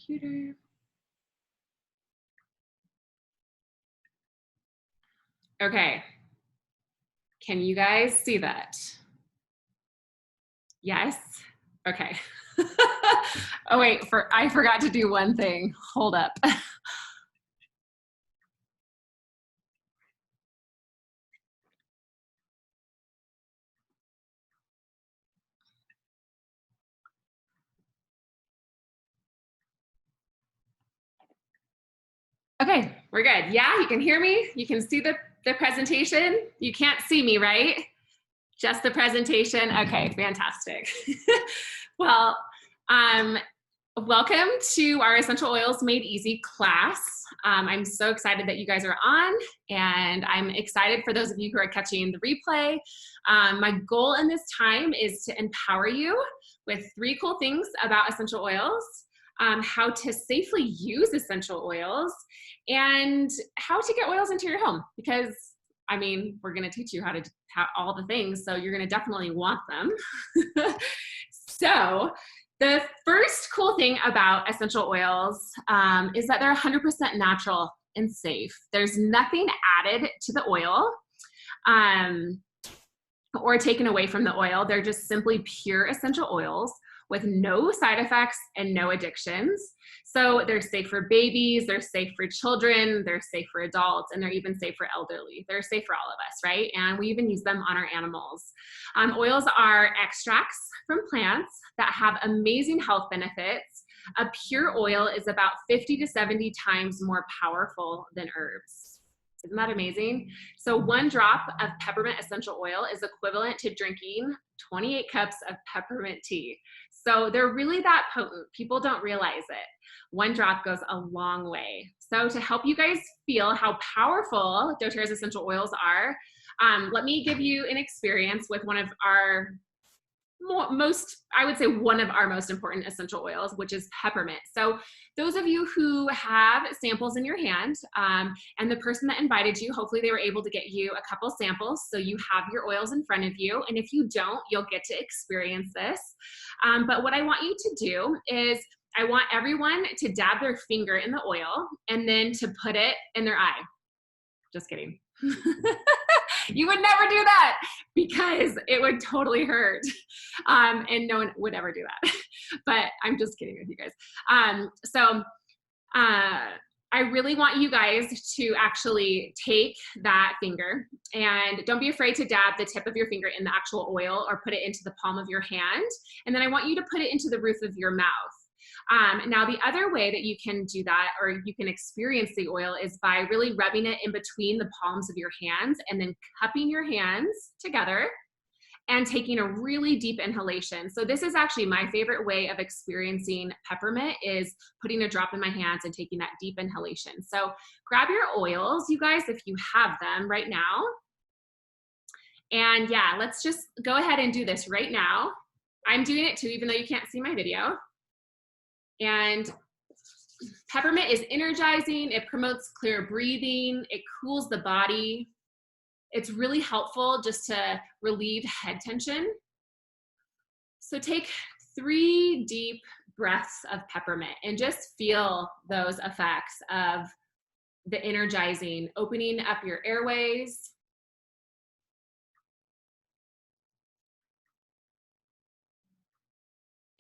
computer. Okay. Can you guys see that? Yes? Okay. Oh wait, I forgot to do one thing. Hold up. Okay, we're good. Yeah, you can hear me? You can see the presentation? You can't see me, right? Just the presentation? Okay, fantastic. Well, welcome to our Essential Oils Made Easy class. I'm so excited that you guys are on, and I'm excited for those of you who are catching the replay. My goal in this time is to empower you with 3 cool things about essential oils, how to safely use essential oils, and how to get oils into your home, because I mean, we're going to teach you how to all the things, so you're going to definitely want them. So the first cool thing about essential oils is that they're 100% natural and safe. There's nothing added to the oil or taken away from the oil. They're just simply pure essential oils with no side effects and no addictions. So they're safe for babies, they're safe for children, they're safe for adults, and they're even safe for elderly. They're safe for all of us, right? And we even use them on our animals. Oils are extracts from plants that have amazing health benefits. A pure oil is about 50 to 70 times more powerful than herbs. Isn't that amazing? So 1 drop of peppermint essential oil is equivalent to drinking 28 cups of peppermint tea. So they're really that potent. People don't realize it. 1 drop goes a long way. So to help you guys feel how powerful doTERRA's essential oils are, let me give you an experience with one of our I would say one of our most important essential oils, which is peppermint. So those of you who have samples in your hand, and the person that invited you, hopefully they were able to get you a couple samples so you have your oils in front of you. And if you don't, you'll get to experience this. But what I want you to do is I want everyone to dab their finger in the oil and then to put it in their eye. Just kidding. You would never do that because it would totally hurt. And no one would ever do that. But I'm just kidding with you guys. I really want you guys to actually take that finger, and don't be afraid to dab the tip of your finger in the actual oil or put it into the palm of your hand. And then I want you to put it into the roof of your mouth. Now, the other way that you can do that, or you can experience the oil, is by really rubbing it in between the palms of your hands and then cupping your hands together and taking a really deep inhalation. So this is actually my favorite way of experiencing peppermint, is putting a drop in my hands and taking that deep inhalation. So grab your oils, you guys, if you have them right now. And yeah, let's just go ahead and do this right now. I'm doing it too, even though you can't see my video. And peppermint is energizing, it promotes clear breathing, it cools the body. It's really helpful just to relieve head tension. So take 3 deep breaths of peppermint and just feel those effects of the energizing, opening up your airways.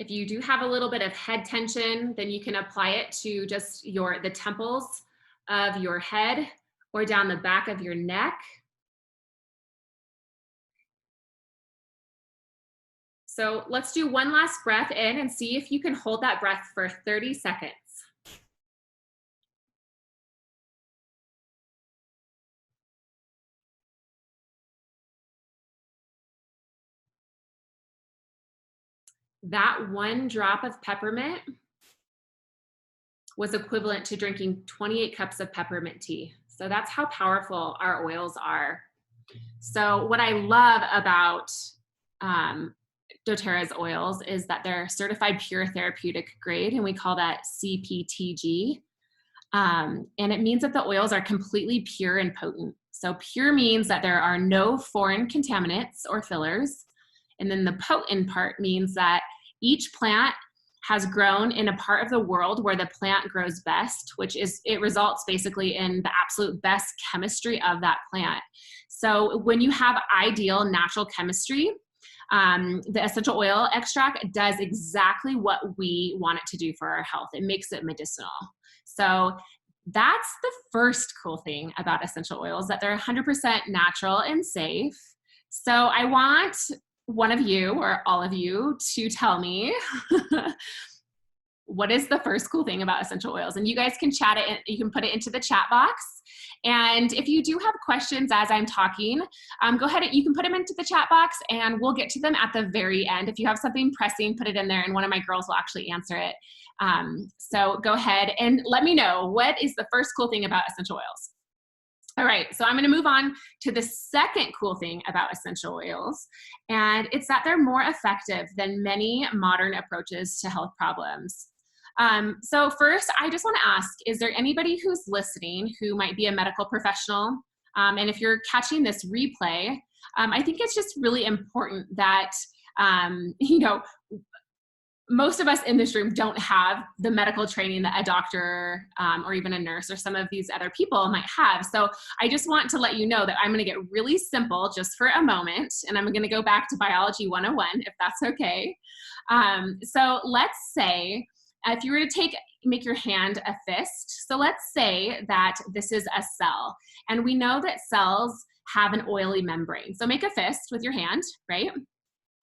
If you do have a little bit of head tension, then you can apply it to just the temples of your head or down the back of your neck. So let's do 1 last breath in and see if you can hold that breath for 30 seconds. That 1 drop of peppermint was equivalent to drinking 28 cups of peppermint tea. So that's how powerful our oils are. So what I love about doTERRA's oils is that they're certified pure therapeutic grade, and we call that CPTG. And it means that the oils are completely pure and potent. So pure means that there are no foreign contaminants or fillers. And then the potent part means that each plant has grown in a part of the world where the plant grows best, which is, it results basically in the absolute best chemistry of that plant. So when you have ideal natural chemistry, the essential oil extract does exactly what we want it to do for our health. It makes it medicinal. So that's the first cool thing about essential oils, that they're 100% natural and safe. So I want one of you or all of you to tell me what is the first cool thing about essential oils. And you guys can chat it, you can put it into the chat box. And if you do have questions as I'm talking, go ahead, you can put them into the chat box and we'll get to them at the very end. If you have something pressing, put it in there and one of my girls will actually answer it. So go ahead and let me know, what is the first cool thing about essential oils? All right, so I'm going to move on to the second cool thing about essential oils, and it's that they're more effective than many modern approaches to health problems. So first, I just want to ask, is there anybody who's listening who might be a medical professional? And if you're catching this replay, I think it's just really important that, you know, most of us in this room don't have the medical training that a doctor or even a nurse or some of these other people might have. So I just want to let you know that I'm going to get really simple just for a moment, and I'm going to go back to Biology 101, if that's okay. So let's say, if you were to make your hand a fist, so let's say that this is a cell, and we know that cells have an oily membrane. So make a fist with your hand, right?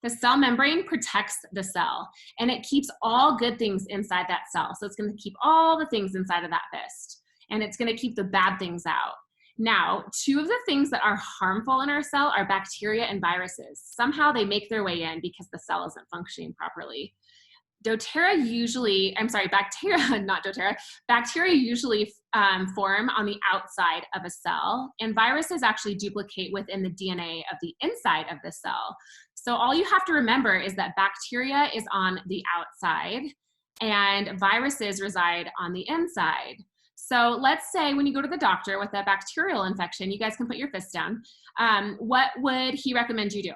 The cell membrane protects the cell, and it keeps all good things inside that cell. So it's going to keep all the things inside of that fist, and it's going to keep the bad things out. Now, two of the things that are harmful in our cell are bacteria and viruses. Somehow they make their way in because the cell isn't functioning properly. Bacteria, not doTERRA, bacteria usually form on the outside of a cell, and viruses actually duplicate within the DNA of the inside of the cell. So all you have to remember is that bacteria is on the outside and viruses reside on the inside. So let's say when you go to the doctor with a bacterial infection, you guys can put your fist down. What would he recommend you do?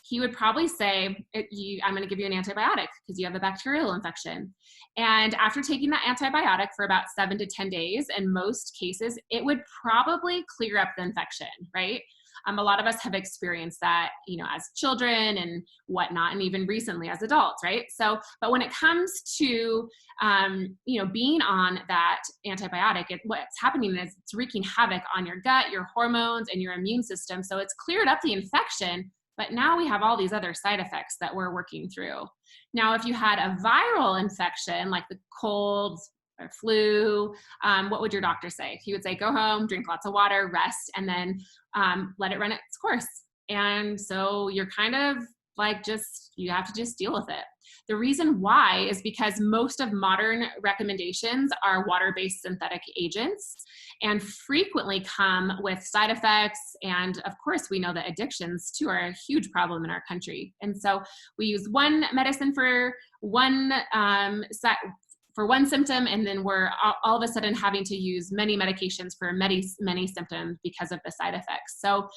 He would probably say, I'm going to give you an antibiotic because you have a bacterial infection. And after taking that antibiotic for about 7 to 10 days, in most cases, it would probably clear up the infection, right? A lot of us have experienced that, you know, as children and whatnot, and even recently as adults, right? So, but when it comes to, you know, being on that antibiotic, what's happening is it's wreaking havoc on your gut, your hormones, and your immune system. So it's cleared up the infection, but now we have all these other side effects that we're working through. Now, if you had a viral infection, like the cold or flu, what would your doctor say? He would say, go home, drink lots of water, rest, and then let it run its course. And so you're kind of like, you have to just deal with it. The reason why is because most of modern recommendations are water-based synthetic agents and frequently come with side effects. And of course, we know that addictions too are a huge problem in our country. And so we use one medicine for one symptom, and then we're all of a sudden having to use many medications for many symptoms because of the side effects. So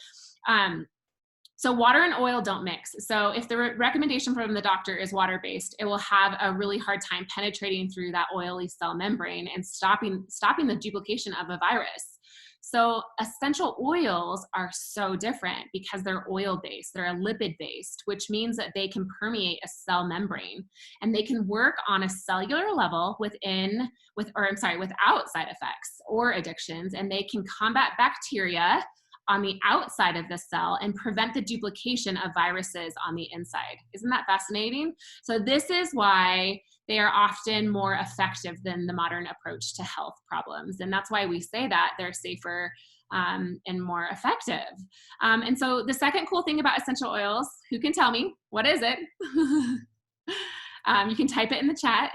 water and oil don't mix. So if the recommendation from the doctor is water-based, it will have a really hard time penetrating through that oily cell membrane and stopping the duplication of a virus. So essential oils are so different because they're oil-based, they're lipid-based, which means that they can permeate a cell membrane, and they can work on a cellular level without side effects or addictions, and they can combat bacteria on the outside of the cell and prevent the duplication of viruses on the inside. Isn't that fascinating? So this is why they are often more effective than the modern approach to health problems. And that's why we say that they're safer and more effective. And so the second cool thing about essential oils, who can tell me, what is it? You can type it in the chat,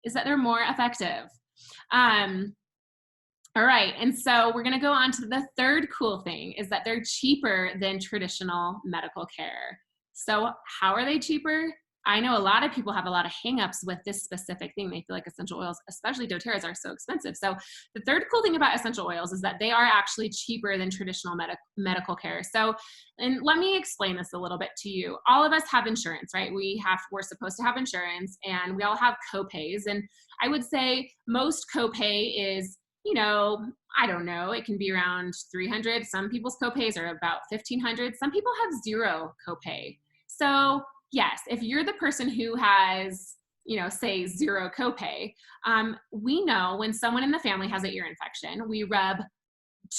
is that they're more effective. All right, and so we're gonna go on to the third cool thing, is that they're cheaper than traditional medical care. So how are they cheaper? I know a lot of people have a lot of hangups with this specific thing. They feel like essential oils, especially doTERRAs, are so expensive. So the third cool thing about essential oils is that they are actually cheaper than traditional medical care. So, and let me explain this a little bit to you. All of us have insurance, right? We're supposed to have insurance, and we all have copays. And I would say most copay is, I don't know, it can be around 300. Some people's copays are about 1,500. Some people have zero copay. So yes, if you're the person who has, say zero copay, we know when someone in the family has an ear infection, we rub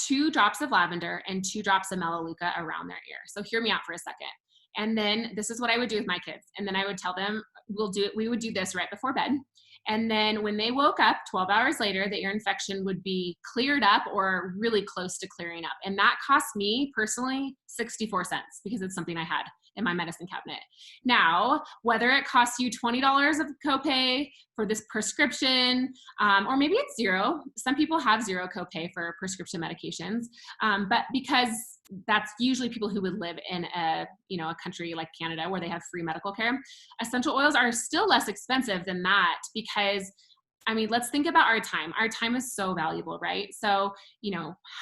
2 drops of lavender and 2 drops of melaleuca around their ear. So hear me out for a second. And then this is what I would do with my kids. And then I would tell them, we would do this right before bed. And then when they woke up 12 hours later, the ear infection would be cleared up or really close to clearing up. And that cost me personally 64 cents because it's something I had in my medicine cabinet. Now, whether it costs you $20 of copay for this prescription, or maybe it's zero. Some people have zero copay for prescription medications, but because that's usually people who would live in a country like Canada where they have free medical care, essential oils are still less expensive than that because let's think about our time. Our time is so valuable, right? So,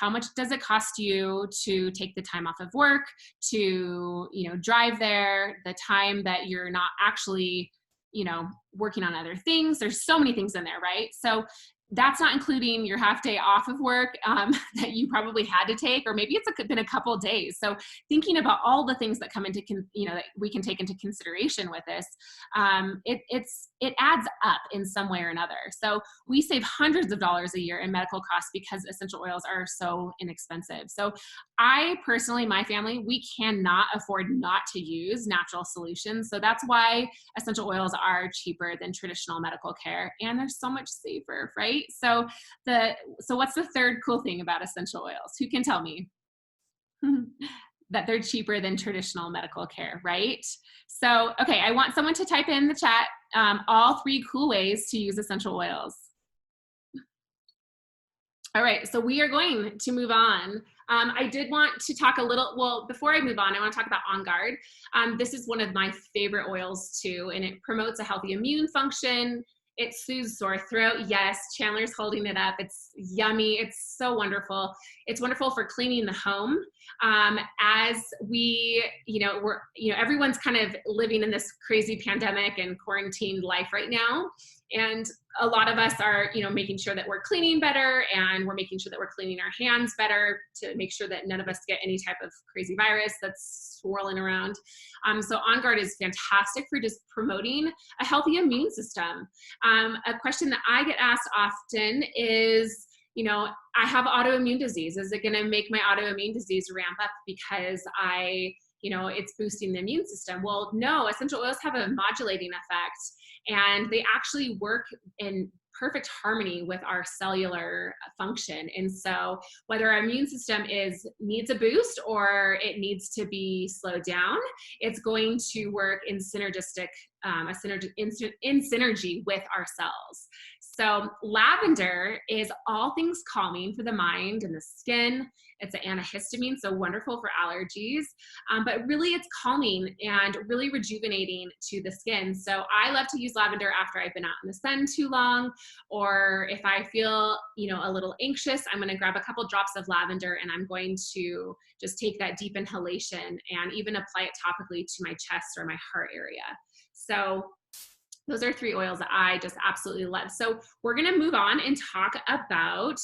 how much does it cost you to take the time off of work, to, drive there, the time that you're not actually, working on other things? There's so many things in there, right? So that's not including your half day off of work that you probably had to take, or maybe it's been a couple of days. So thinking about all the things that come into, that we can take into consideration with this, it adds up in some way or another. So we save hundreds of dollars a year in medical costs because essential oils are so inexpensive. So I personally, my family, we cannot afford not to use natural solutions. So that's why essential oils are cheaper than traditional medical care, and they're so much safer, right? So what's the third cool thing about essential oils? Who can tell me? That they're cheaper than traditional medical care, right? So, okay, I want someone to type in the chat all 3 cool ways to use essential oils. All right, so we are going to move on. I did want to talk a little, well, before I move on, I want to talk about On Guard. This is one of my favorite oils too, and it promotes a healthy immune function. It soothes sore throat. Yes, Chandler's holding it up. It's yummy. It's so wonderful. It's wonderful for cleaning the home. As we, everyone's kind of living in this crazy pandemic and quarantined life right now. And a lot of us are, making sure that we're cleaning better, and we're making sure that we're cleaning our hands better to make sure that none of us get any type of crazy virus that's swirling around. So On Guard is fantastic for just promoting a healthy immune system. A question that I get asked often is, I have autoimmune disease. Is it going to make my autoimmune disease ramp up because it's boosting the immune system? Well, no, essential oils have a modulating effect, and they actually work in perfect harmony with our cellular function. And so whether our immune system needs a boost or it needs to be slowed down, it's going to work in synergistic, in synergy with our cells. So lavender is all things calming for the mind and the skin. It's an antihistamine, so wonderful for allergies, but really it's calming and really rejuvenating to the skin. So I love to use lavender after I've been out in the sun too long, or if I feel, a little anxious, I'm gonna grab a couple drops of lavender and I'm going to just take that deep inhalation and even apply it topically to my chest or my heart area. So those are 3 oils that I just absolutely love. So we're gonna move on and talk about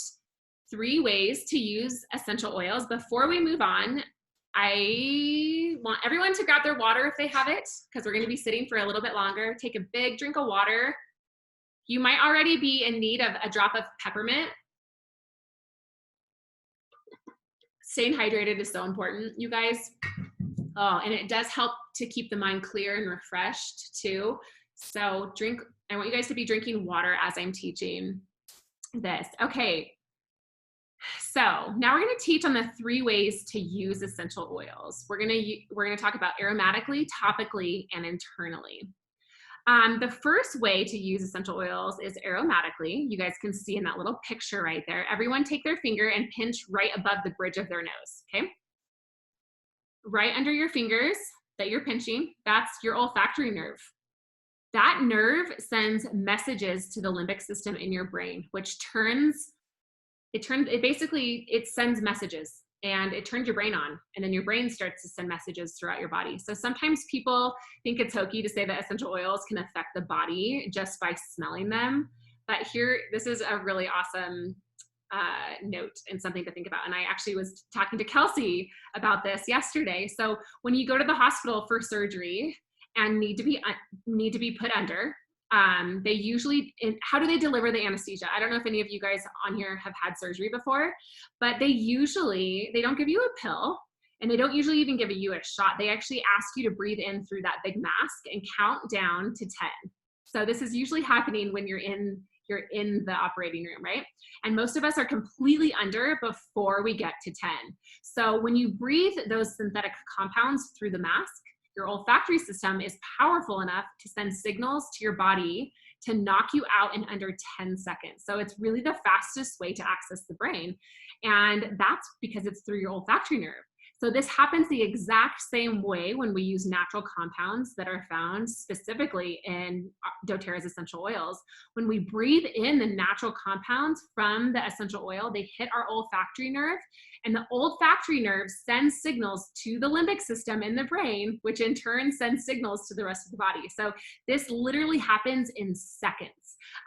3 ways to use essential oils. Before we move on, I want everyone to grab their water if they have it, because we're gonna be sitting for a little bit longer. Take a big drink of water. You might already be in need of a drop of peppermint. Staying hydrated is so important, you guys. Oh, and it does help to keep the mind clear and refreshed too. So I want you guys to be drinking water as I'm teaching this. Okay, so now we're gonna teach on the 3 ways to use essential oils. We're gonna talk about aromatically, topically, and internally. The first way to use essential oils is aromatically. You guys can see in that little picture right there. Everyone take their finger and pinch right above the bridge of their nose, okay? Right under your fingers that you're pinching, that's your olfactory nerve. That nerve sends messages to the limbic system in your brain, which it sends messages and it turns your brain on, and then your brain starts to send messages throughout your body. So sometimes people think it's hokey to say that essential oils can affect the body just by smelling them. But this is a really awesome note and something to think about. And I actually was talking to Kelsey about this yesterday. So when you go to the hospital for surgery and need to be put under, they usually, how do they deliver the anesthesia? I don't know if any of you guys on here have had surgery before, but they don't give you a pill, and they don't usually even give you a shot. They actually ask you to breathe in through that big mask and count down to 10. So this is usually happening when you're in the operating room, right? And most of us are completely under before we get to 10. So when you breathe those synthetic compounds through the mask, your olfactory system is powerful enough to send signals to your body to knock you out in under 10 seconds. So it's really the fastest way to access the brain. And that's because it's through your olfactory nerve. So this happens the exact same way when we use natural compounds that are found specifically in doTERRA's essential oils. When we breathe in the natural compounds from the essential oil, they hit our olfactory nerve, and the olfactory nerve sends signals to the limbic system in the brain, which in turn sends signals to the rest of the body. So this literally happens in seconds.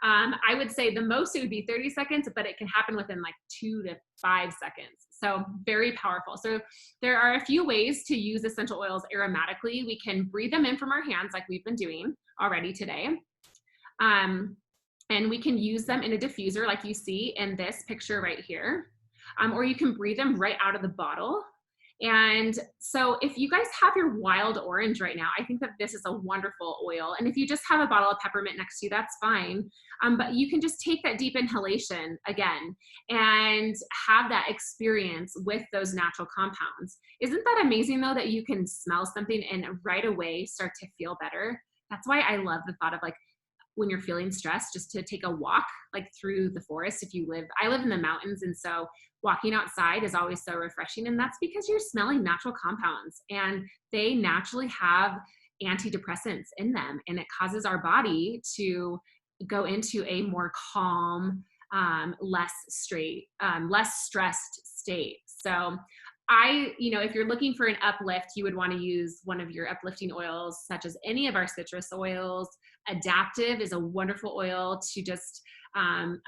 I would say the most it would be 30 seconds, but it can happen within like 2 to 5 seconds. So very powerful. So there are a few ways to use essential oils aromatically. We can breathe them in from our hands like we've been doing already today. And we can use them in a diffuser like you see in this picture right here. Or you can breathe them right out of the bottle. And so if you guys have your wild orange right now, I think that this is a wonderful oil. And if you just have a bottle of peppermint next to you, that's fine. But you can just take that deep inhalation again and have that experience with those natural compounds. Isn't that amazing though, that you can smell something and right away start to feel better? That's why I love the thought of like, when you're feeling stressed, just to take a walk like through the forest. I live in the mountains, and so walking outside is always so refreshing. And that's because you're smelling natural compounds, and they naturally have antidepressants in them, and it causes our body to go into a more calm, less stressed state. So if you're looking for an uplift, you would want to use one of your uplifting oils, such as any of our citrus oils. Adaptive is a wonderful oil to just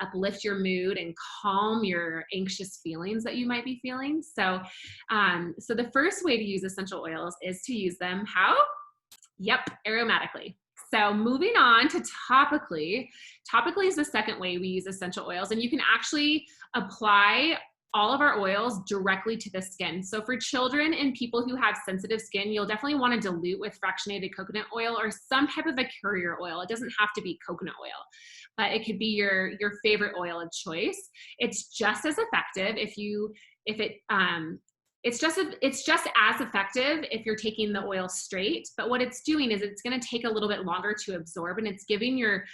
uplift your mood and calm your anxious feelings that you might be feeling. So the first way to use essential oils is to use them how? Yep, aromatically. So moving on to topically. Topically is the second way we use essential oils, and you can actually apply all of our oils directly to the skin. So for children and people who have sensitive skin, you'll definitely want to dilute with fractionated coconut oil or some type of a carrier oil. It doesn't have to be coconut oil, but it could be your favorite oil of choice. It's just as effective it's just as effective if you're taking the oil straight, but what it's doing is it's going to take a little bit longer to absorb, and it's giving you're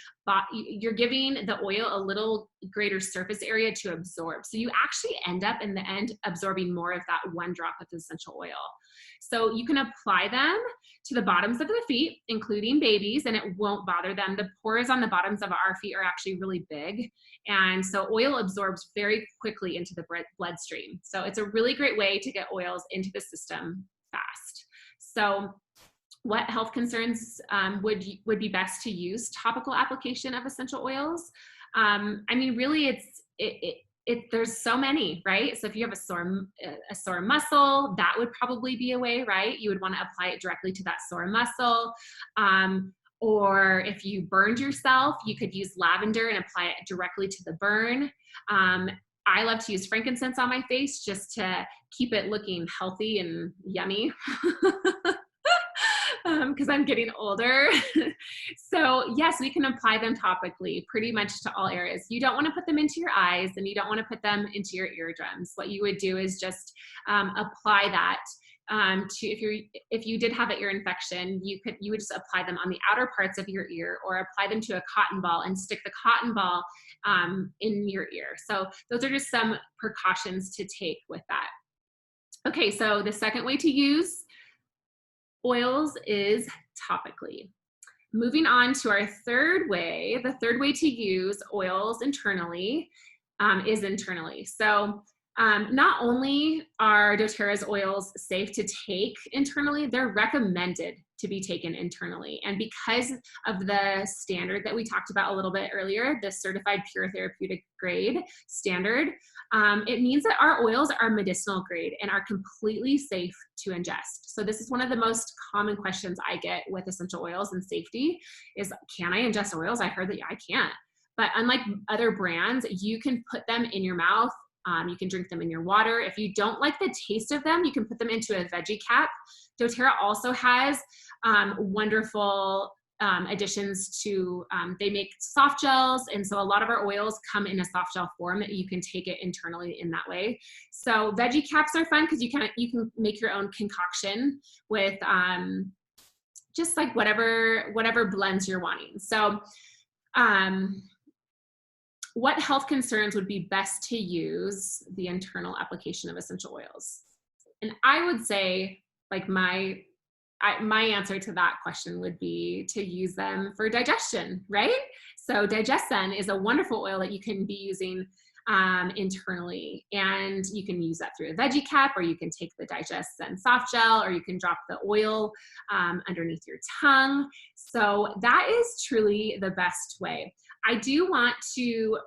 giving the oil a little greater surface area to absorb. So you actually end up in the end absorbing more of that one drop of essential oil. So you can apply them to the bottoms of the feet, including babies, and it won't bother them. The pores on the bottoms of our feet are actually really big, and so oil absorbs very quickly into the bloodstream. So it's a really great way to get oils into the system fast. So what health concerns would be best to use topical application of essential oils? Really there's so many, right? So if you have a sore muscle, that would probably be a way, right? You would want to apply it directly to that sore muscle. Or if you burned yourself, you could use lavender and apply it directly to the burn. I love to use frankincense on my face just to keep it looking healthy and yummy. Because I'm getting older. So yes, we can apply them topically pretty much to all areas. You don't want to put them into your eyes, and you don't want to put them into your eardrums. What you would do is just apply that if you did have an ear infection, you would just apply them on the outer parts of your ear, or apply them to a cotton ball and stick the cotton ball in your ear. So those are just some precautions to take with that. Okay, so the second way to use oils is topically. moving on to our third way, the third way to use oils internally is internally. So not only are doTERRA's oils safe to take internally, they're recommended to be taken internally. And because of the standard that we talked about a little bit earlier, the certified pure therapeutic grade standard, it means that our oils are medicinal grade and are completely safe to ingest. So this is one of the most common questions I get with essential oils and safety is, can I ingest oils? I heard that I can't. But unlike other brands, you can put them in your mouth. You can drink them in your water. If you don't like the taste of them, you can put them into a veggie cap. doTERRA also has wonderful additions to, they make soft gels. And so a lot of our oils come in a soft gel form that you can take it internally in that way. So veggie caps are fun because you can make your own concoction with just like whatever blends you're wanting. So what health concerns would be best to use the internal application of essential oils? And I would say, like my answer to that question would be to use them for digestion, right? So DigestZen is a wonderful oil that you can be using internally, and you can use that through a veggie cap, or you can take the DigestZen soft gel, or you can drop the oil underneath your tongue. So that is truly the best way. I do want to,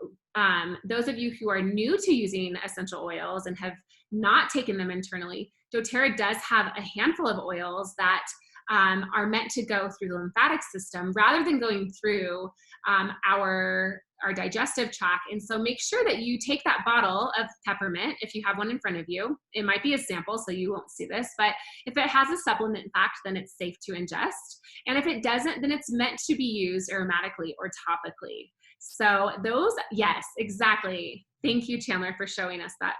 those of you who are new to using essential oils and have not taken them internally, doTERRA does have a handful of oils that are meant to go through the lymphatic system rather than going through our digestive tract. And so make sure that you take that bottle of peppermint, if you have one in front of you. It might be a sample, so you won't see this, but if it has a supplement fact, then it's safe to ingest. And if it doesn't, then it's meant to be used aromatically or topically. So those, yes, exactly. Thank you, Chandler, for showing us that.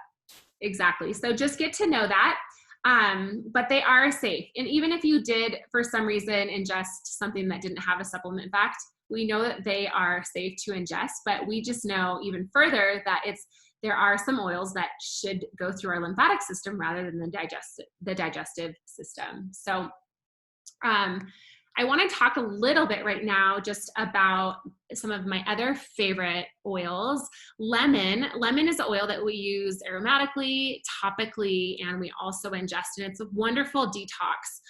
Exactly. So just get to know that. But they are safe. And even if you did, for some reason, ingest something that didn't have a supplement fact, we know that they are safe to ingest, but we just know even further that there are some oils that should go through our lymphatic system rather than the digestive system. So I want to talk a little bit right now just about some of my other favorite oils. Lemon is an oil that we use aromatically, topically, and we also ingest, and it's a wonderful detox.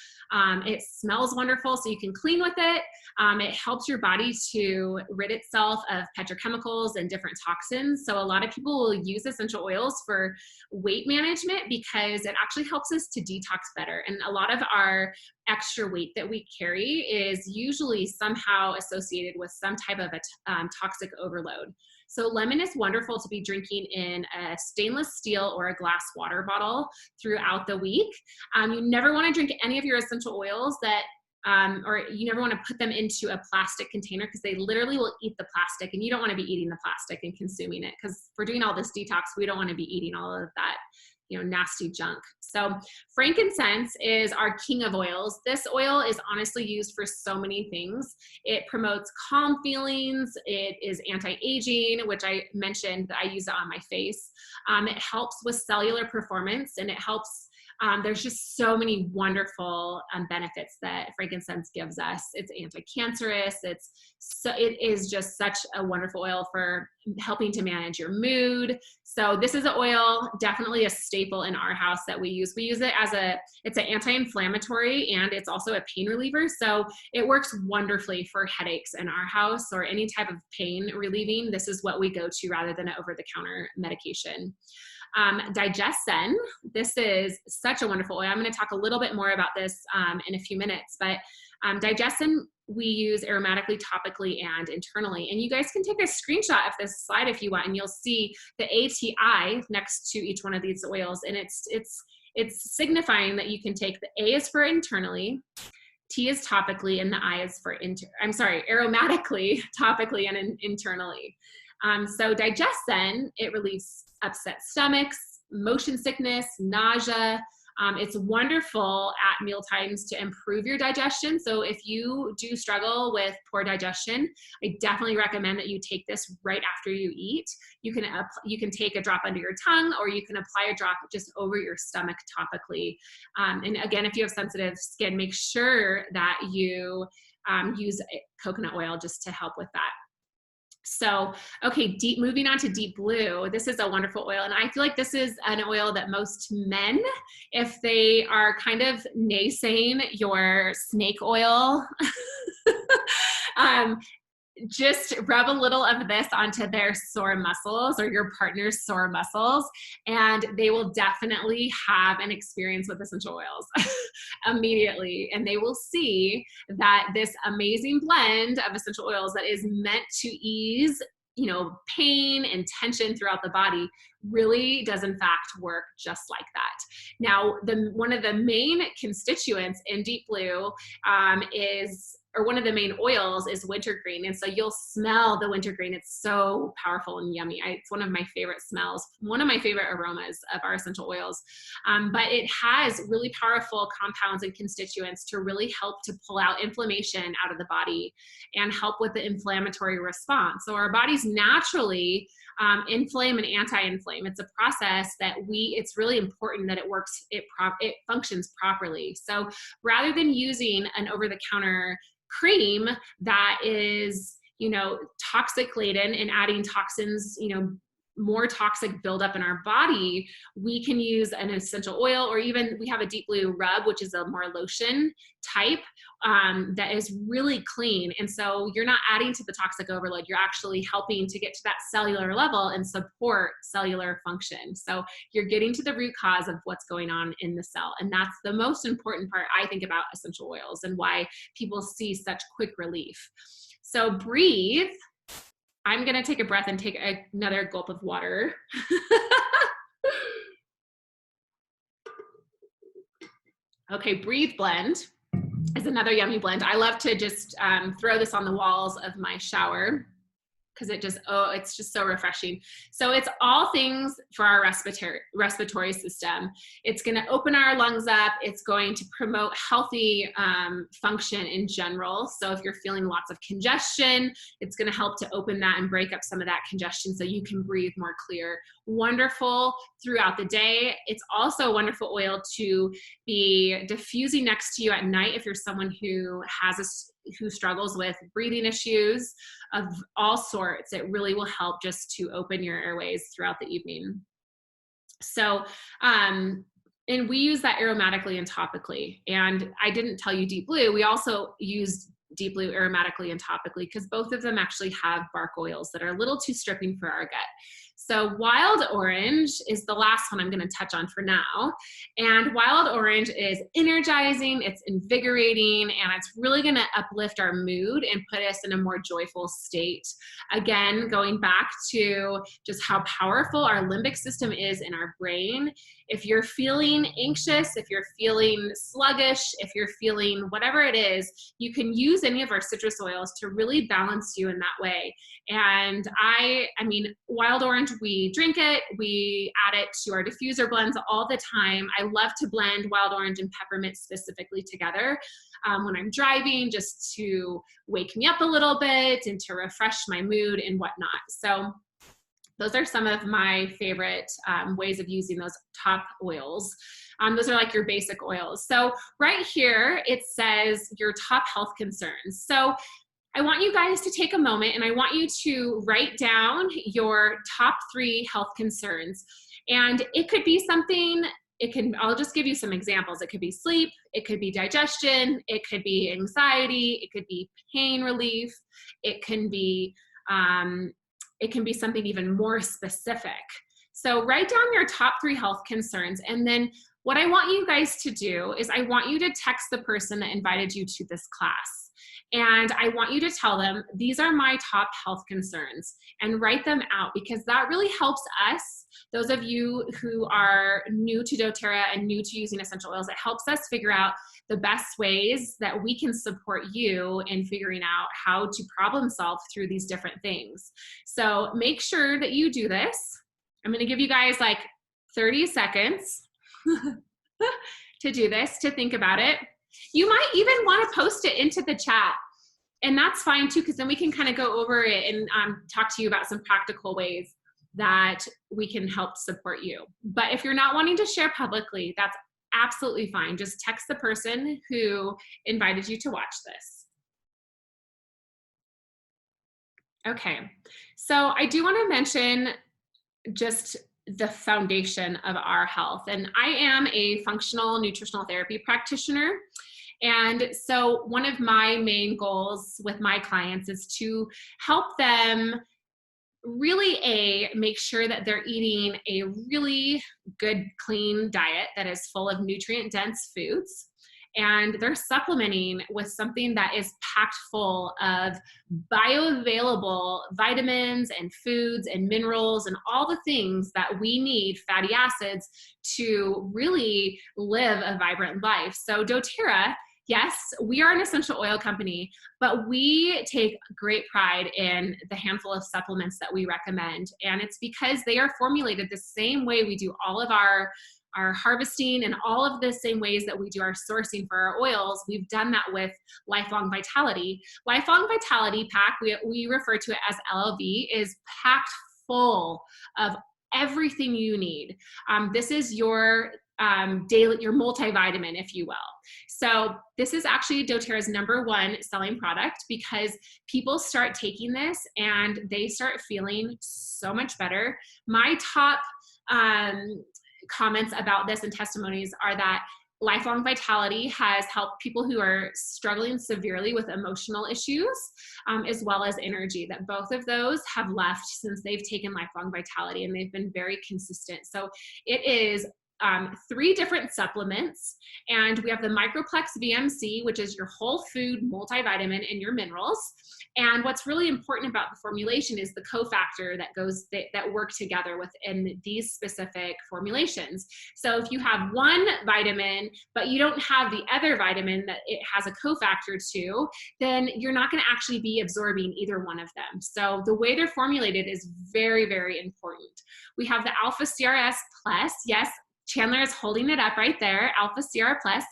It smells wonderful, so you can clean with it. It helps your body to rid itself of petrochemicals and different toxins. So a lot of people will use essential oils for weight management because it actually helps us to detox better. And a lot of our extra weight that we carry is usually somehow associated with some type of a toxic overload. So lemon is wonderful to be drinking in a stainless steel or a glass water bottle throughout the week. You never want to drink any of your essential oils that or you never want to put them into a plastic container because they literally will eat the plastic, and you don't want to be eating the plastic and consuming it, because for doing all this detox, we don't want to be eating all of that, nasty junk. So frankincense is our king of oils. This oil is honestly used for so many things. It promotes calm feelings. It is anti-aging, which I mentioned that I use it on my face. It helps with cellular performance, and it helps there's just so many wonderful benefits that frankincense gives us. It's anti-cancerous. It is just such a wonderful oil for helping to manage your mood. So this is an oil, definitely a staple in our house that we use. We use it it's an anti-inflammatory, and it's also a pain reliever. So it works wonderfully for headaches in our house or any type of pain relieving. This is what we go to rather than an over-the-counter medication. DigestZen, this is such a wonderful oil. I'm going to talk a little bit more about this in a few minutes, but DigestZen we use aromatically, topically, and internally. And you guys can take a screenshot of this slide if you want, and you'll see the ATI next to each one of these oils, and it's signifying that you can take the A is for internally, T is topically, and the I is for aromatically, topically, and internally. So DigestZen, it relieves upset stomachs, motion sickness, nausea. It's wonderful at meal times to improve your digestion. So if you do struggle with poor digestion, I definitely recommend that you take this right after you eat. You can take a drop under your tongue, or you can apply a drop just over your stomach topically. And again, if you have sensitive skin, make sure that you use coconut oil just to help with that. So, okay, moving on to Deep Blue. This is a wonderful oil, and I feel like this is an oil that most men, if they are kind of naysaying your snake oil, just rub a little of this onto their sore muscles or your partner's sore muscles, and they will definitely have an experience with essential oils immediately. And they will see that this amazing blend of essential oils that is meant to ease, you know, pain and tension throughout the body really does in fact work just like that. Now, one of the main constituents in Deep Blue one of the main oils is wintergreen. And so you'll smell the wintergreen. It's so powerful and yummy. It's one of my favorite smells, one of my favorite aromas of our essential oils. But it has really powerful compounds and constituents to really help to pull out inflammation out of the body and help with the inflammatory response. So our bodies naturally inflame and anti-inflame. It's a process that it's really important that it functions properly. So rather than using an over-the-counter cream that is, you know, toxic laden and adding toxins, you know, more toxic buildup in our body, we can use an essential oil, or even we have a Deep Blue rub, which is a more lotion type that is really clean. And so you're not adding to the toxic overload, you're actually helping to get to that cellular level and support cellular function. So you're getting to the root cause of what's going on in the cell. And that's the most important part, I think, about essential oils and why people see such quick relief. So breathe. I'm going to take a breath and take another gulp of water. Okay, Breathe Blend is another yummy blend. I love to just throw this on the walls of my shower because it's just so refreshing. So it's all things for our respiratory system. It's going to open our lungs up. It's going to promote healthy function in general. So if you're feeling lots of congestion, it's going to help to open that and break up some of that congestion so you can breathe more clear. Wonderful throughout the day. It's also a wonderful oil to be diffusing next to you at night if you're someone who struggles with breathing issues of all sorts. It really will help just to open your airways throughout the evening. So, and we use that aromatically and topically. And I didn't tell you Deep Blue. We also use Deep Blue aromatically and topically because both of them actually have bark oils that are a little too stripping for our gut. So Wild Orange is the last one I'm going to touch on for now. And Wild Orange is energizing, it's invigorating, and it's really going to uplift our mood and put us in a more joyful state. Again, going back to just how powerful our limbic system is in our brain. If you're feeling anxious, if you're feeling sluggish, if you're feeling whatever it is, you can use any of our citrus oils to really balance you in that way. And I mean, Wild Orange, we drink it, we add it to our diffuser blends all the time. I love to blend Wild Orange and peppermint specifically together when I'm driving, just to wake me up a little bit and to refresh my mood and whatnot. So those are some of my favorite ways of using those top oils. Those are like your basic oils. So right here, it says your top health concerns. So I want you guys to take a moment and I want you to write down your top 3 health concerns. And it could be something, I'll just give you some examples. It could be sleep, it could be digestion, it could be anxiety, it could be pain relief, it can be something even more specific. So write down your top 3 health concerns, and then what I want you guys to do is I want you to text the person that invited you to this class. And I want you to tell them, these are my top health concerns, and write them out, because that really helps us, those of you who are new to doTERRA and new to using essential oils, it helps us figure out the best ways that we can support you in figuring out how to problem solve through these different things. So make sure that you do this. I'm gonna give you guys like 30 seconds to do this, to think about it. You might even want to post it into the chat, and that's fine too, because then we can kind of go over it and talk to you about some practical ways that we can help support you. But if you're not wanting to share publicly, that's absolutely fine. Just text the person who invited you to watch this. Okay. So I do want to mention just the foundation of our health. And I am a functional nutritional therapy practitioner. And so one of my main goals with my clients is to help them really make sure that they're eating a really good clean diet that is full of nutrient dense foods, and they're supplementing with something that is packed full of bioavailable vitamins and foods and minerals and all the things that we need, fatty acids, to really live a vibrant life. So doTERRA, yes, we are an essential oil company, but we take great pride in the handful of supplements that we recommend. And it's because they are formulated the same way we do all of our harvesting and all of the same ways that we do our sourcing for our oils. We've done that with Lifelong Vitality. Lifelong Vitality Pack, we refer to it as LLV, is packed full of everything you need. This is your daily, your multivitamin, if you will. So this is actually doTERRA's #1 selling product, because people start taking this and they start feeling so much better. My top comments about this and testimonies are that Lifelong Vitality has helped people who are struggling severely with emotional issues, as well as energy, that both of those have left since they've taken Lifelong Vitality, and they've been very consistent. So it is 3 different supplements, and we have the Microplex VMC, which is your whole food multivitamin and your minerals. And what's really important about the formulation is the cofactor that work together within these specific formulations. So if you have one vitamin, but you don't have the other vitamin that it has a cofactor to, then you're not going to actually be absorbing either one of them. So the way they're formulated is very, very important. We have the Alpha CRS Plus. Yes, Chandler is holding it up right there, Alpha CR Plus.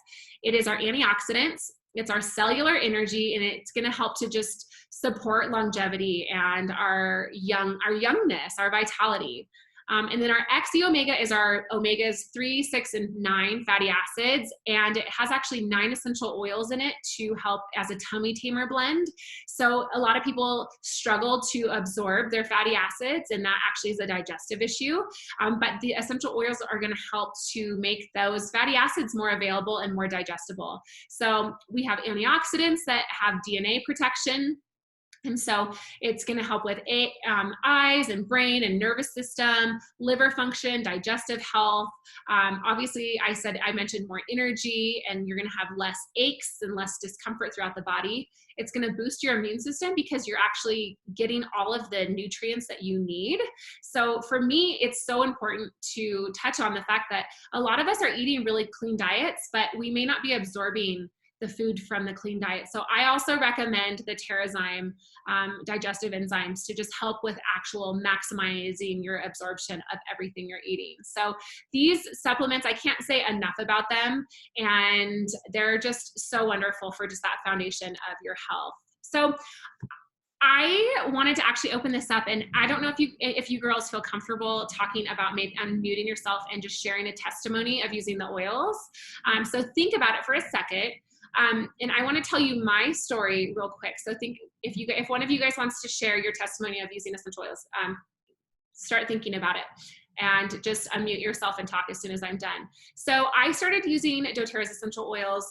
It is our antioxidants, it's our cellular energy, and it's going to help to just support longevity and our youngness, our vitality. And then our XE Omega is our omegas 3, 6, and 9 fatty acids, and it has actually 9 essential oils in it to help as a tummy tamer blend. So a lot of people struggle to absorb their fatty acids, and that actually is a digestive issue. But the essential oils are going to help to make those fatty acids more available and more digestible. So we have antioxidants that have DNA protection. And so it's going to help with eyes and brain and nervous system, liver function, digestive health. Obviously, I mentioned more energy, and you're going to have less aches and less discomfort throughout the body. It's going to boost your immune system because you're actually getting all of the nutrients that you need. So for me, it's so important to touch on the fact that a lot of us are eating really clean diets, but we may not be absorbing the food from the clean diet. So I also recommend the Terrazyme digestive enzymes to just help with actual maximizing your absorption of everything you're eating. So these supplements, I can't say enough about them, and they're just so wonderful for just that foundation of your health. So I wanted to actually open this up, and I don't know if you girls feel comfortable talking about maybe unmuting yourself and just sharing a testimony of using the oils. So think about it for a second. And I want to tell you my story real quick. So think if one of you guys wants to share your testimony of using essential oils, start thinking about it and just unmute yourself and talk as soon as I'm done. So I started using doTERRA's essential oils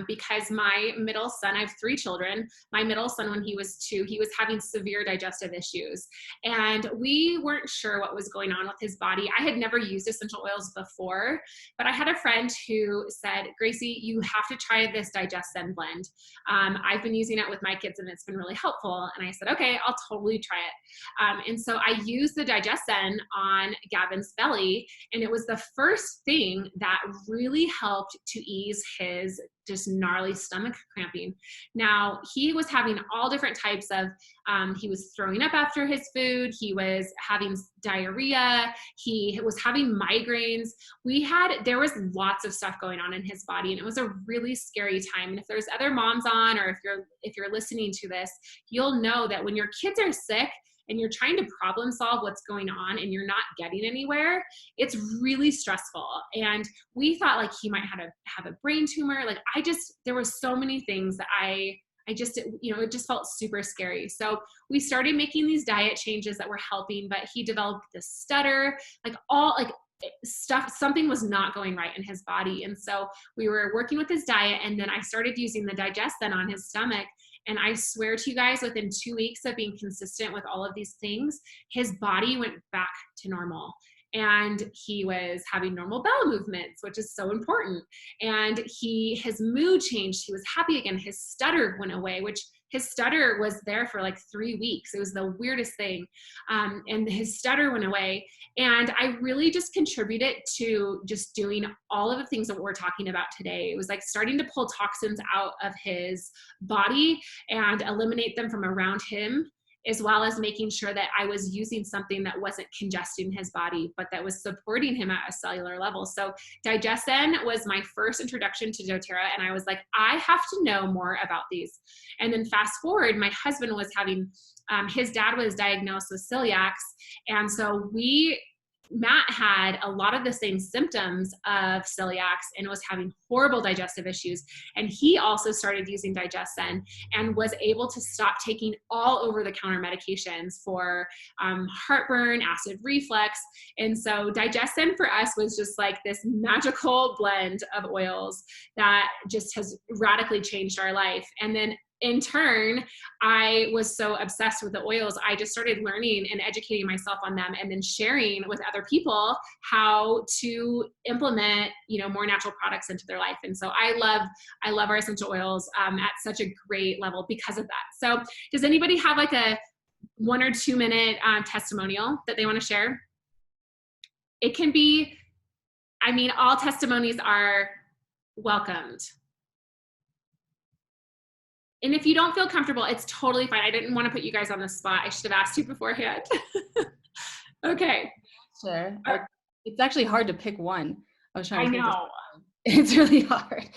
because my middle son, I have 3 children. My middle son, when he was 2, he was having severe digestive issues, and we weren't sure what was going on with his body. I had never used essential oils before, but I had a friend who said, Gracie, you have to try this DigestZen blend. I've been using it with my kids and it's been really helpful. And I said, okay, I'll totally try it. And so I used the DigestZen on Gavin's belly, and it was the first thing that really helped to ease his just gnarly stomach cramping. Now, he was having all different types of, he was throwing up after his food, he was having diarrhea, he was having migraines. There was lots of stuff going on in his body, and it was a really scary time. And if there's other moms on, or if you're listening to this, you'll know that when your kids are sick, and you're trying to problem solve what's going on and you're not getting anywhere, it's really stressful. And we thought like he might have a brain tumor. Like there were so many things that I I just, it just felt super scary. So we started making these diet changes that were helping, but he developed this stutter, something was not going right in his body. And so we were working with his diet, and then I started using the Digestin on his stomach. And I swear to you guys, within 2 weeks of being consistent with all of these things, his body went back to normal. And he was having normal bowel movements, which is so important. And his mood changed. He was happy again. His stutter went away, which his stutter was there for like 3 weeks. It was the weirdest thing. And his stutter went away. And I really just contributed to just doing all of the things that we're talking about today. It was like starting to pull toxins out of his body and eliminate them from around him, as well as making sure that I was using something that wasn't congesting his body, but that was supporting him at a cellular level. So Digestin was my first introduction to doTERRA, and I was like, I have to know more about these. And then fast forward, my husband was having, his dad was diagnosed with celiacs, and so Matt had a lot of the same symptoms of celiacs and was having horrible digestive issues. And he also started using Digestin and was able to stop taking all over the counter medications for heartburn, acid reflux. And so Digestin for us was just like this magical blend of oils that just has radically changed our life. And then in turn, I was so obsessed with the oils, I just started learning and educating myself on them, and then sharing with other people how to implement, more natural products into their life. And so I love our essential oils at such a great level because of that. So does anybody have like a 1 or 2 minute testimonial that they want to share? It can be, all testimonies are welcomed. And if you don't feel comfortable, it's totally fine. I didn't want to put you guys on the spot. I should have asked you beforehand. Okay. Sure. It's actually hard to pick one. I was trying to know. It's really hard.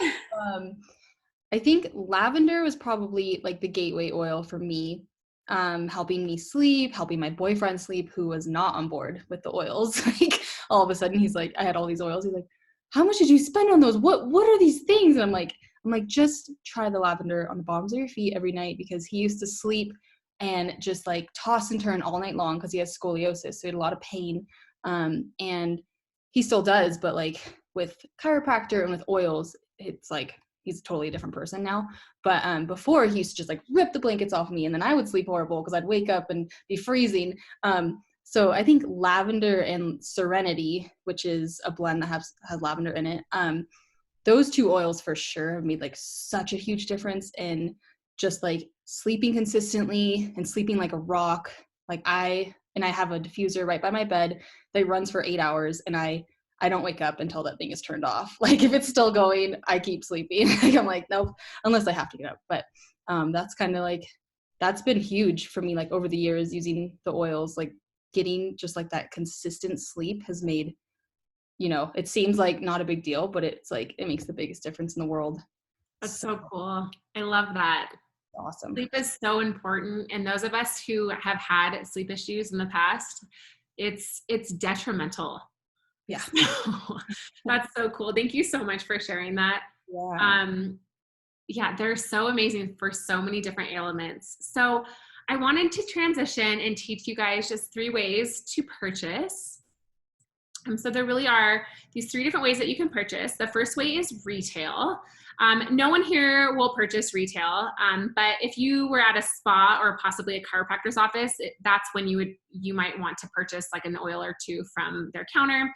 I think lavender was probably like the gateway oil for me, helping me sleep, helping my boyfriend sleep, who was not on board with the oils. Like all of a sudden he's like, I had all these oils. He's like, how much did you spend on those? What are these things? And I'm like, just try the lavender on the bottoms of your feet every night, because he used to sleep and just like toss and turn all night long because he has scoliosis. So he had a lot of pain. And he still does, but like with chiropractor and with oils, it's like he's a totally different person now. But before, he used to just like rip the blankets off me, and then I would sleep horrible because I'd wake up and be freezing. So I think lavender and Serenity, which is a blend that has lavender in it, those 2 oils for sure have made like such a huge difference in just like sleeping consistently and sleeping like a rock. Like I have a diffuser right by my bed that runs for 8 hours, and I don't wake up until that thing is turned off. Like if it's still going, I keep sleeping. I'm like, nope, unless I have to get up. But that's kind of like, that's been huge for me, like over the years using the oils, like getting just like that consistent sleep has made, it seems like not a big deal, but it's like, it makes the biggest difference in the world. That's so cool. I love that. Awesome. Sleep is so important. And those of us who have had sleep issues in the past, it's detrimental. Yeah. That's so cool. Thank you so much for sharing that. Yeah. They're so amazing for so many different ailments. So I wanted to transition and teach you guys just 3 ways to purchase. So there really are these 3 different ways that you can purchase. The first way is retail. No one here will purchase retail, but if you were at a spa or possibly a chiropractor's office, that's when you might want to purchase like an oil or 2 from their counter.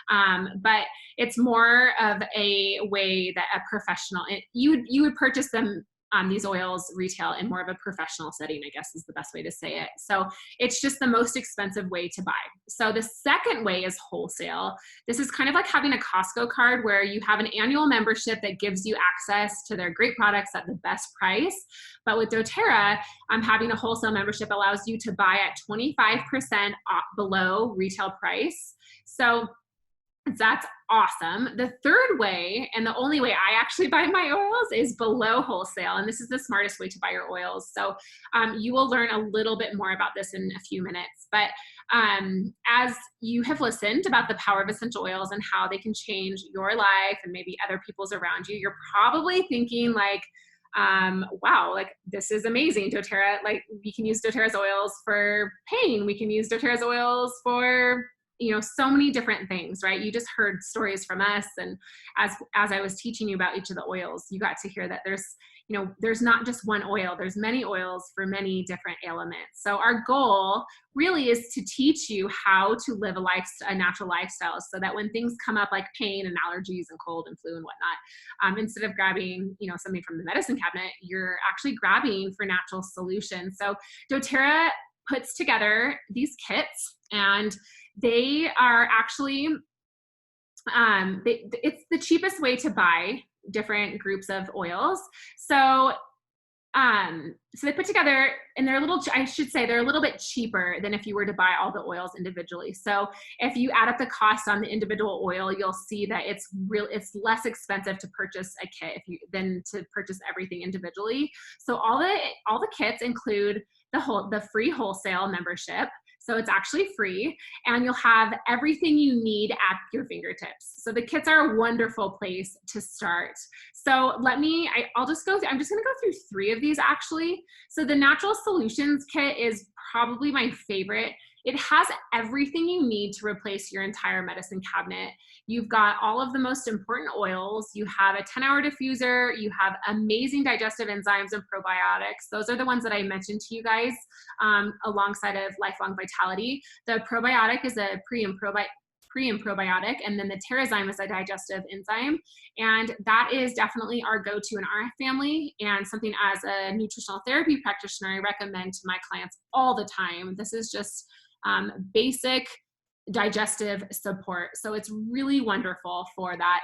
But it's more of a way that a professional, you would purchase them, these oils retail in more of a professional setting, I guess is the best way to say it. So it's just the most expensive way to buy. So the second way is wholesale. This is kind of like having a Costco card where you have an annual membership that gives you access to their great products at the best price. But with doTERRA, having a wholesale membership allows you to buy at 25% below retail price. So that's awesome. The third way, and the only way I actually buy my oils, is below wholesale. And this is the smartest way to buy your oils. So you will learn a little bit more about this in a few minutes. But as you have listened about the power of essential oils and how they can change your life and maybe other people's around you, you're probably thinking like, wow, like this is amazing. doTERRA, like we can use doTERRA's oils for pain. We can use doTERRA's oils for, so many different things, right? You just heard stories from us. And as I was teaching you about each of the oils, you got to hear that there's not just one oil, there's many oils for many different ailments. So our goal really is to teach you how to live a natural lifestyle, so that when things come up like pain and allergies and cold and flu and whatnot, instead of grabbing, something from the medicine cabinet, you're actually grabbing for natural solutions. So doTERRA puts together these kits, and they are actually, it's the cheapest way to buy different groups of oils. So they put together, and they're they're a little bit cheaper than if you were to buy all the oils individually. So if you add up the cost on the individual oil, you'll see that it's less expensive to purchase a kit than to purchase everything individually. So all the kits include the free wholesale membership. So it's actually free, and you'll have everything you need at your fingertips. So the kits are a wonderful place to start. So I'm just going to go through 3 of these actually. So the Natural Solutions kit is probably my favorite. It has everything you need to replace your entire medicine cabinet. You've got all of the most important oils. You have a 10-hour diffuser. You have amazing digestive enzymes and probiotics. Those are the ones that I mentioned to you guys, alongside of Lifelong Vitality. The probiotic is a pre and probiotic, and then the Terrazyme is a digestive enzyme. And that is definitely our go-to in our family, and something as a nutritional therapy practitioner I recommend to my clients all the time. This is just basic digestive support. So it's really wonderful for that.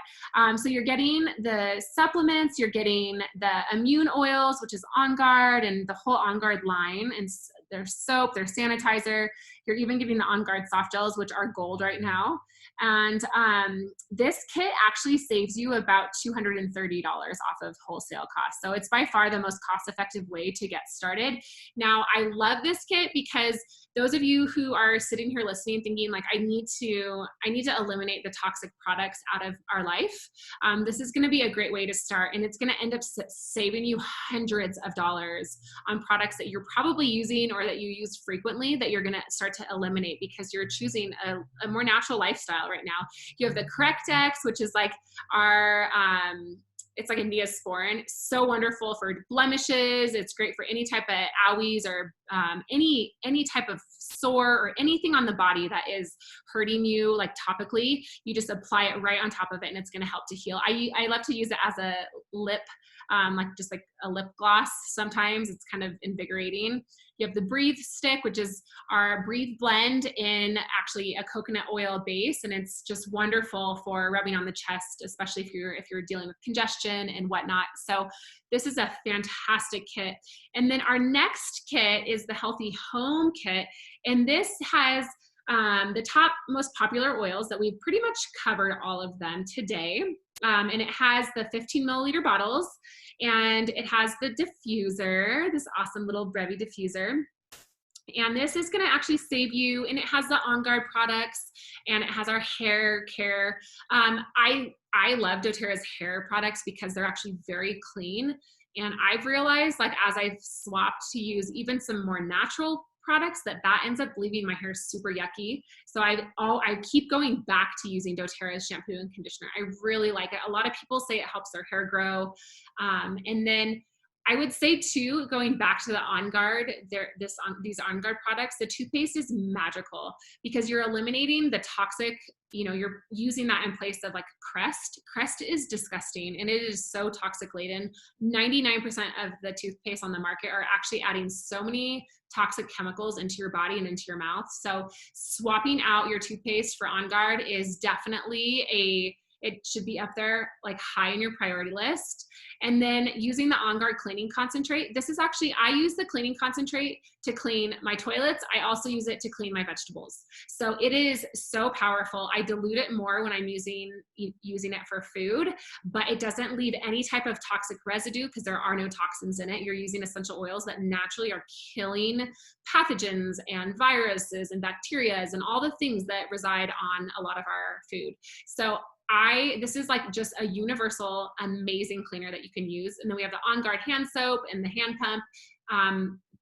So you're getting the supplements, you're getting the immune oils, which is On Guard, and the whole On Guard line, and their soap, their sanitizer. You're even getting the On Guard soft gels, which are gold right now. And this kit actually saves you about $230 off of wholesale cost. So it's by far the most cost-effective way to get started. Now, I love this kit because those of you who are sitting here listening thinking like, I need to eliminate the toxic products out of our life, this is going to be a great way to start, and it's going to end up saving you hundreds of dollars on products that you're probably using or that you use frequently that you're going to start to eliminate because you're choosing a more natural lifestyle right now. You have the Correct-X, which is like our it's like a Neosporin. So wonderful for blemishes. It's great for any type of owies or any type of sore or anything on the body that is hurting you, like topically. You just apply it right on top of it, and it's going to help to heal. I love to use it as a lip, like a lip gloss. Sometimes it's kind of invigorating. You have the Breathe Stick, which is our Breathe blend in actually a coconut oil base, and it's just wonderful for rubbing on the chest, especially if you're dealing with congestion and whatnot. So this is a fantastic kit. And then our next kit is the Healthy Home Kit, and this has the top most popular oils that we've pretty much covered all of them today. And it has the 15 milliliter bottles, and it has the diffuser, this awesome little Brevi diffuser. And this is going to actually save you, and it has the On Guard products, and it has our hair care. I love doTERRA's hair products because they're actually very clean. And I've realized, like, as I've swapped to use even some more natural products, that ends up leaving my hair super yucky. So I keep going back to using doTERRA's shampoo and conditioner. I really like it. A lot of people say it helps their hair grow. And then I would say too, going back to the On Guard, these On Guard products, the toothpaste is magical because you're eliminating the toxic, you're using that in place of like Crest. Crest is disgusting, and it is so toxic laden. 99% of the toothpaste on the market are actually adding so many toxic chemicals into your body and into your mouth. So swapping out your toothpaste for On Guard is definitely it should be up there, like high in your priority list. And then using the On Guard cleaning concentrate. This is actually, I use the cleaning concentrate to clean my toilets. I also use it to clean my vegetables. So it is so powerful. I dilute it more when I'm using it for food, but it doesn't leave any type of toxic residue because there are no toxins in it. You're using essential oils that naturally are killing pathogens and viruses and bacteria and all the things that reside on a lot of our food. So this is like just a universal, amazing cleaner that you can use. And then we have the On Guard hand soap and the hand pump.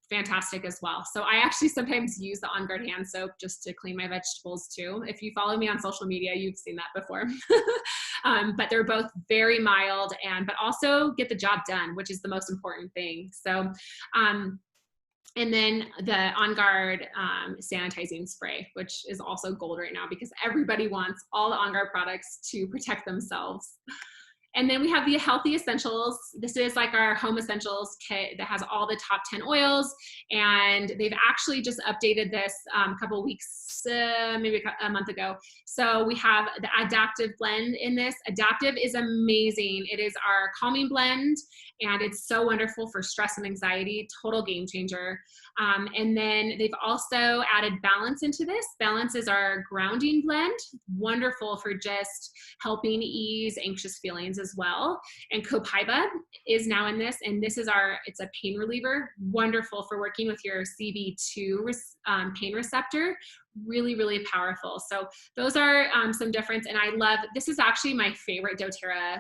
Fantastic as well. So I actually sometimes use the On Guard hand soap just to clean my vegetables too. If you follow me on social media, you've seen that before. But they're both very mild but also get the job done, which is the most important thing. So, and then the On Guard sanitizing spray, which is also gold right now because everybody wants all the On Guard products to protect themselves. And then we have the Healthy Essentials. This is like our home essentials kit that has all the top 10 oils. And they've actually just updated this a couple of weeks, maybe a month ago. So we have the Adaptive blend in this. Adaptive is amazing. It is our calming blend, and it's so wonderful for stress and anxiety, total game changer. And then they've also added Balance into this. Balance is our grounding blend, wonderful for just helping ease anxious feelings as well. And Copaiba is now in this, and this is it's a pain reliever, wonderful for working with your CB2 pain receptor, really, really powerful. So those are some difference, and I love, this is actually my favorite doTERRA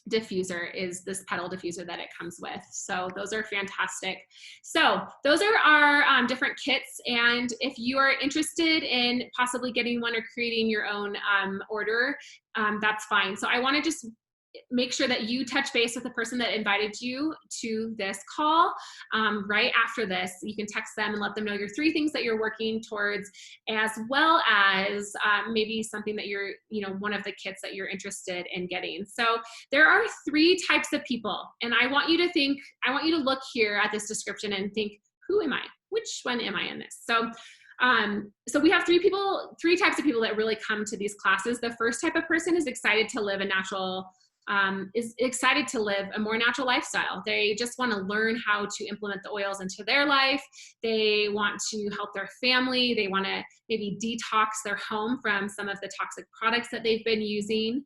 diffuser, is this petal diffuser that it comes with. So those are fantastic. So those are our different kits. And if you are interested in possibly getting one or creating your own order, that's fine. So I want to just make sure that you touch base with the person that invited you to this call right after this. You can text them and let them know your 3 things that you're working towards, as well as maybe something that you're, one of the kits that you're interested in getting. So there are 3 types of people, and I want you to look here at this description and think, who am I? Which one am I in this? So we have 3 types of people that really come to these classes. The first type of person is excited to live a more natural lifestyle. They just want to learn how to implement the oils into their life. They want to help their family. They want to maybe detox their home from some of the toxic products that they've been using.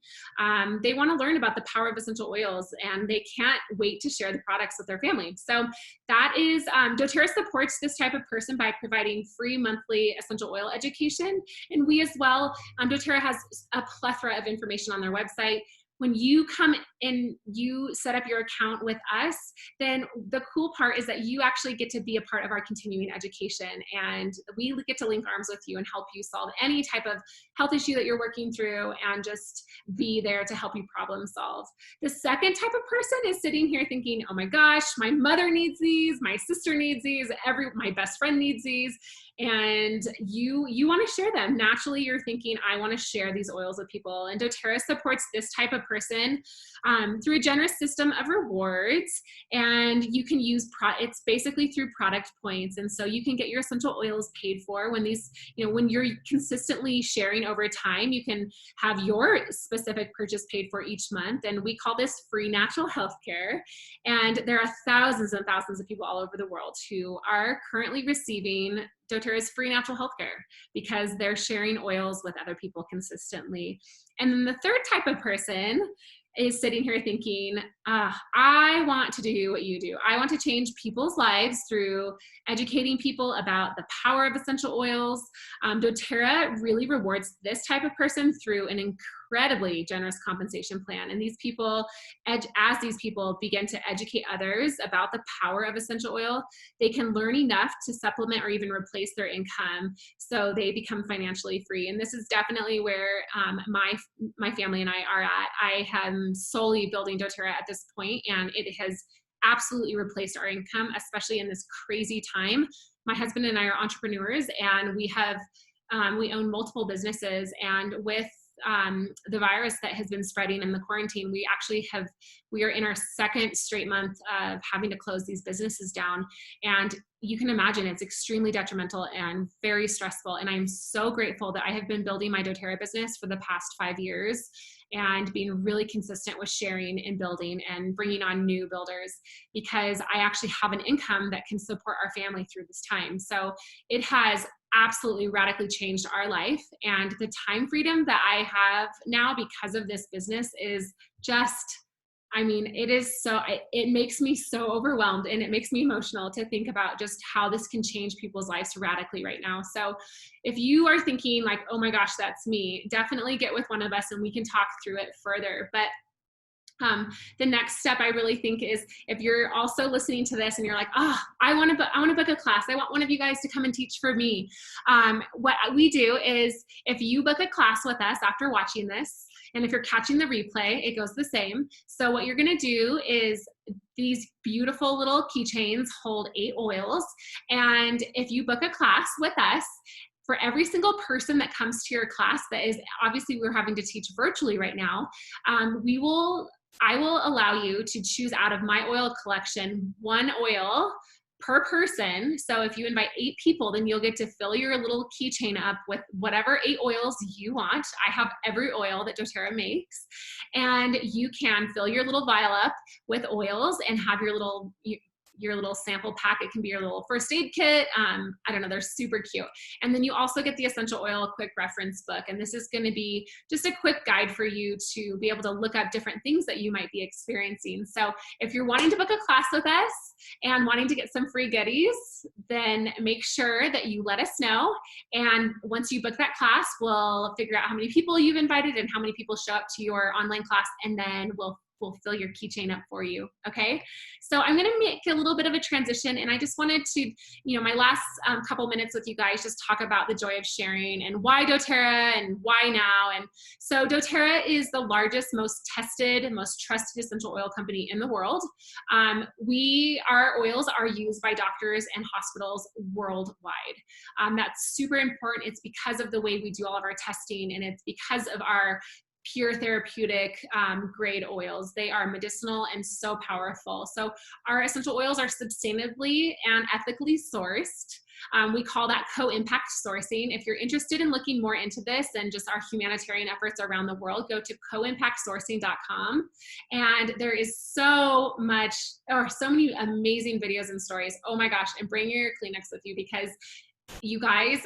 They want to learn about the power of essential oils, and they can't wait to share the products with their family. So that is, doTERRA supports this type of person by providing free monthly essential oil education. And we as well, doTERRA has a plethora of information on their website. When you come and you set up your account with us, then the cool part is that you actually get to be a part of our continuing education, and we get to link arms with you and help you solve any type of health issue that you're working through, and just be there to help you problem solve. The second type of person is sitting here thinking, oh my gosh, my mother needs these, my sister needs these, my best friend needs these, and you want to share them. Naturally, you're thinking, I want to share these oils with people. And doTERRA supports this type of person through a generous system of rewards. And you can use, it's basically through product points. And so you can get your essential oils paid for when when you're consistently sharing over time, you can have your specific purchase paid for each month. And we call this free natural healthcare. And there are thousands and thousands of people all over the world who are currently receiving doTERRA's free natural healthcare because they're sharing oils with other people consistently. And then the third type of person is sitting here thinking, I want to do what you do. I want to change people's lives through educating people about the power of essential oils. doTERRA really rewards this type of person through an incredibly generous compensation plan. And these people, as these people begin to educate others about the power of essential oil, they can learn enough to supplement or even replace their income, so they become financially free. And this is definitely where my family and I are at. I am solely building doTERRA at this point, and it has absolutely replaced our income, especially in this crazy time. My husband and I are entrepreneurs, and we own multiple businesses, and with the virus that has been spreading in the quarantine, we are in our 2nd straight month of having to close these businesses down. And you can imagine it's extremely detrimental and very stressful. And I'm so grateful that I have been building my doTERRA business for the past 5 years and being really consistent with sharing and building and bringing on new builders, because I actually have an income that can support our family through this time. So it has absolutely radically changed our life, and the time freedom that I have now because of this business is just I mean, it is so, it makes me so overwhelmed, and it makes me emotional to think about just how this can change people's lives radically right now. So if you are thinking like, oh my gosh, that's me, definitely get with one of us and we can talk through it further. But the next step I really think is, if you're also listening to this and you're like, oh, I want to book a class. I want one of you guys to come and teach for me. What we do is, if you book a class with us after watching this, and if you're catching the replay, it goes the same. So what you're going to do is, these beautiful little keychains hold 8 oils. And if you book a class with us, for every single person that comes to your class, that is, obviously we're having to teach virtually right now, I will allow you to choose out of my oil collection 1 oil per person. So if you invite 8 people, then you'll get to fill your little keychain up with whatever 8 oils you want. I have every oil that doTERRA makes, and you can fill your little vial up with oils and have your little sample pack. It can be your little first aid kit. I don't know, they're super cute. And then you also get the essential oil quick reference book. And this is going to be just a quick guide for you to be able to look up different things that you might be experiencing. So if you're wanting to book a class with us and wanting to get some free goodies, then make sure that you let us know. And once you book that class, we'll figure out how many people you've invited and how many people show up to your online class, and then we'll fill your keychain up for you. Okay. So I'm going to make a little bit of a transition, and I just wanted to, my last couple minutes with you guys, just talk about the joy of sharing and why doTERRA and why now. And so doTERRA is the largest, most tested, and most trusted essential oil company in the world. Our oils are used by doctors and hospitals worldwide. That's super important. It's because of the way we do all of our testing, and it's because of our pure therapeutic grade oils. They are medicinal and so powerful. So our essential oils are sustainably and ethically sourced. We call that co-impact sourcing. If you're interested in looking more into this and just our humanitarian efforts around the world, go to coimpactsourcing.com. And there is so many amazing videos and stories. Oh my gosh, and bring your Kleenex with you, because you guys,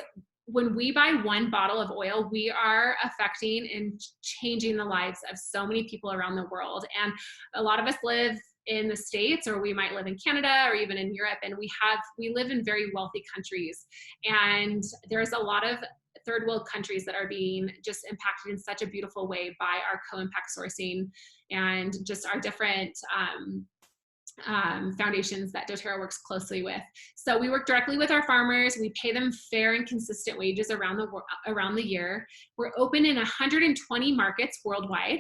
when we buy 1 bottle of oil, we are affecting and changing the lives of so many people around the world. And a lot of us live in the States, or we might live in Canada or even in Europe, and we live in very wealthy countries. And there's a lot of third world countries that are being just impacted in such a beautiful way by our co-impact sourcing and just our different foundations that doTERRA works closely with. So we work directly with our farmers. We pay them fair and consistent wages around the year. We're open in 120 markets worldwide.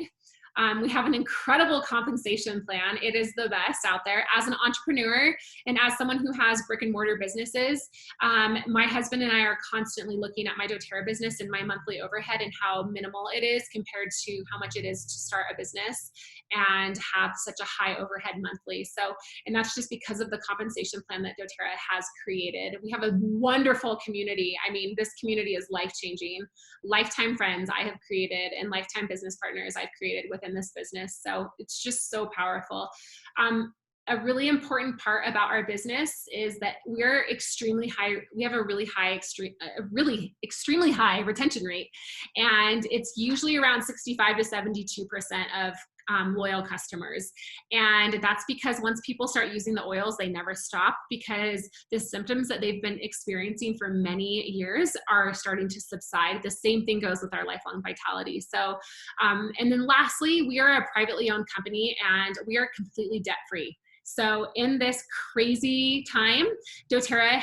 We have an incredible compensation plan. It is the best out there. As an entrepreneur and as someone who has brick and mortar businesses, my husband and I are constantly looking at my doTERRA business and my monthly overhead and how minimal it is compared to how much it is to start a business and have such a high overhead monthly. So, and that's just because of the compensation plan that doTERRA has created. We have a wonderful community. I mean, this community is life-changing. Lifetime friends I have created and lifetime business partners I've created within this business. So it's just so powerful. A really important part about our business is that we're extremely high. We have a really extremely high retention rate. And it's usually around 65 to 72% of loyal customers. And that's because once people start using the oils, they never stop, because the symptoms that they've been experiencing for many years are starting to subside. The same thing goes with our lifelong vitality. So, and then lastly, we are a privately owned company and we are completely debt-free. So in this crazy time, doTERRA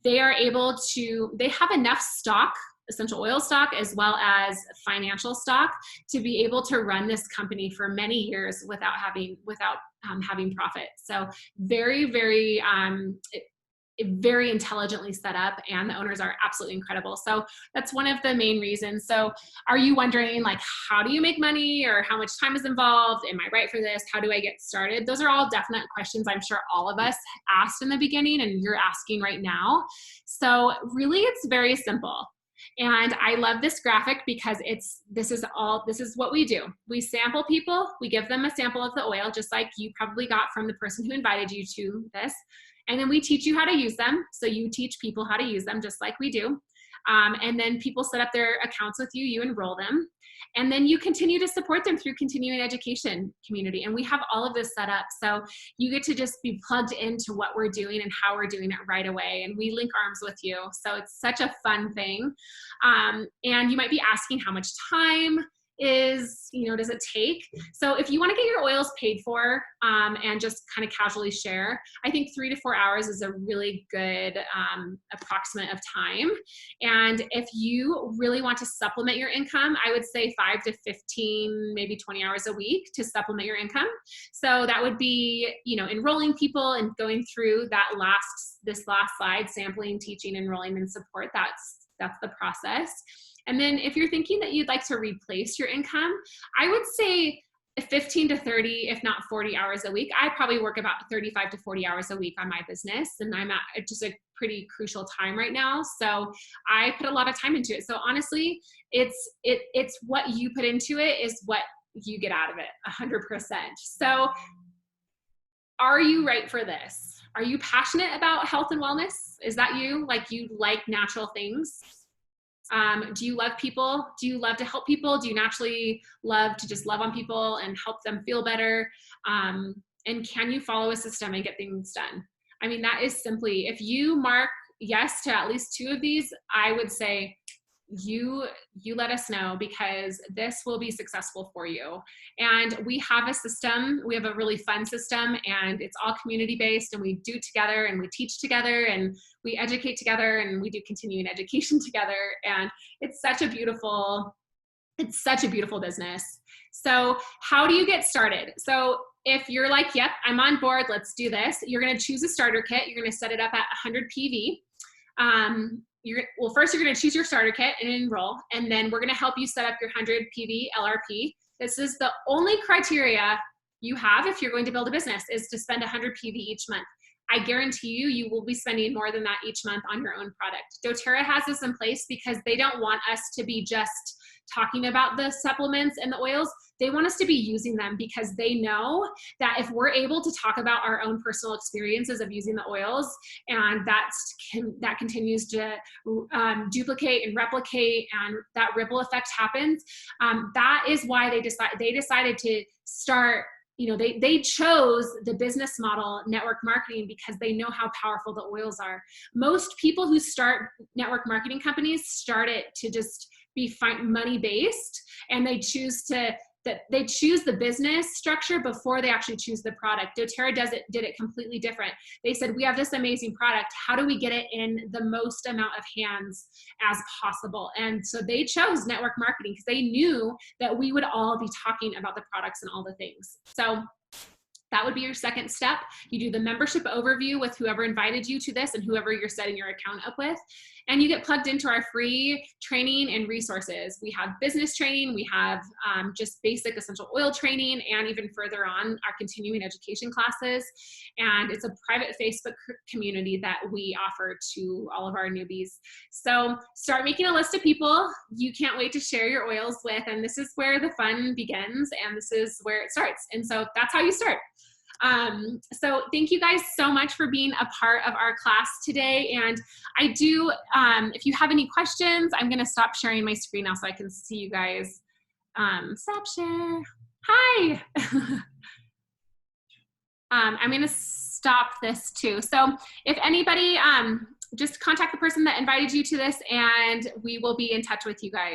they have enough stock, essential oil stock, as well as financial stock, to be able to run this company for many years without having profit. So very, very, very intelligently set up, and the owners are absolutely incredible. So that's one of the main reasons. So are you wondering, like, how do you make money, or how much time is involved? Am I right for this? How do I get started? Those are all definite questions I'm sure all of us asked in the beginning and you're asking right now. So really it's very simple. And I love this graphic because this is what we do. We sample people, we give them a sample of the oil, just like you probably got from the person who invited you to this. And then we teach you how to use them. So you teach people how to use them just like we do. And then people set up their accounts with you, you enroll them. And then you continue to support them through continuing education community. And we have all of this set up. So you get to just be plugged into what we're doing and how we're doing it right away. And we link arms with you. So it's such a fun thing. And you might be asking how much time does it take? So if you want to get your oils paid for and just kind of casually share, I think 3 to 4 hours is a really good approximate of time. And if you really want to supplement your income, I would say 5 to 15, maybe 20 hours a week to supplement your income. So that would be, enrolling people and going through this last slide, sampling, teaching, enrolling, and support. That's the process. And then if you're thinking that you'd like to replace your income, I would say 15 to 30, if not 40 hours a week. I probably work about 35 to 40 hours a week on my business, and I'm at just a pretty crucial time right now. So I put a lot of time into it. So honestly, it's what you put into it is what you get out of it, 100%. So are you right for this? Are you passionate about health and wellness? Is that you? Like, you like natural things? Do you love people? Do you love to help people? Do you naturally love to just love on people and help them feel better? And can you follow a system and get things done? I mean, that is simply, if you mark yes to at least 2 of these, I would say you let us know, because this will be successful for you. And we have a system, we have a really fun system, and it's all community based, and we do it together, and we teach together, and we educate together, and we do continuing education together. And it's such a beautiful business. So how do you get started? So if you're like, yep, I'm on board, let's do this, you're going to choose a starter kit. You're going to set it up at 100 PV. First you're going to choose your starter kit and enroll, and then we're going to help you set up your 100 PV LRP. This is the only criteria you have if you're going to build a business, is to spend 100 PV each month. I guarantee you will be spending more than that each month on your own product. doTERRA has this in place because they don't want us to be just talking about the supplements and the oils. They want us to be using them, because they know that if we're able to talk about our own personal experiences of using the oils, and that continues to duplicate and replicate, and that ripple effect happens, that is why they decided to start. They chose the business model network marketing because they know how powerful the oils are. Most people who start network marketing companies start it to just be money based, and they choose the business structure before they actually choose the product. doTERRA did it completely different. They said, we have this amazing product. How do we get it in the most amount of hands as possible? And so they chose network marketing because they knew that we would all be talking about the products and all the things. So that would be your second step. You do the membership overview with whoever invited you to this and whoever you're setting your account up with. And you get plugged into our free training and resources. We have business training, we have just basic essential oil training, and even further on, our continuing education classes. And it's a private Facebook community that we offer to all of our newbies. So start making a list of people you can't wait to share your oils with. And this is where the fun begins, and this is where it starts. And so that's how you start. So thank you guys so much for being a part of our class today. And I do, if you have any questions, I'm going to stop sharing my screen now so I can see you guys. Stop share. Hi. I'm going to stop this too. So if anybody, just contact the person that invited you to this, and we will be in touch with you guys.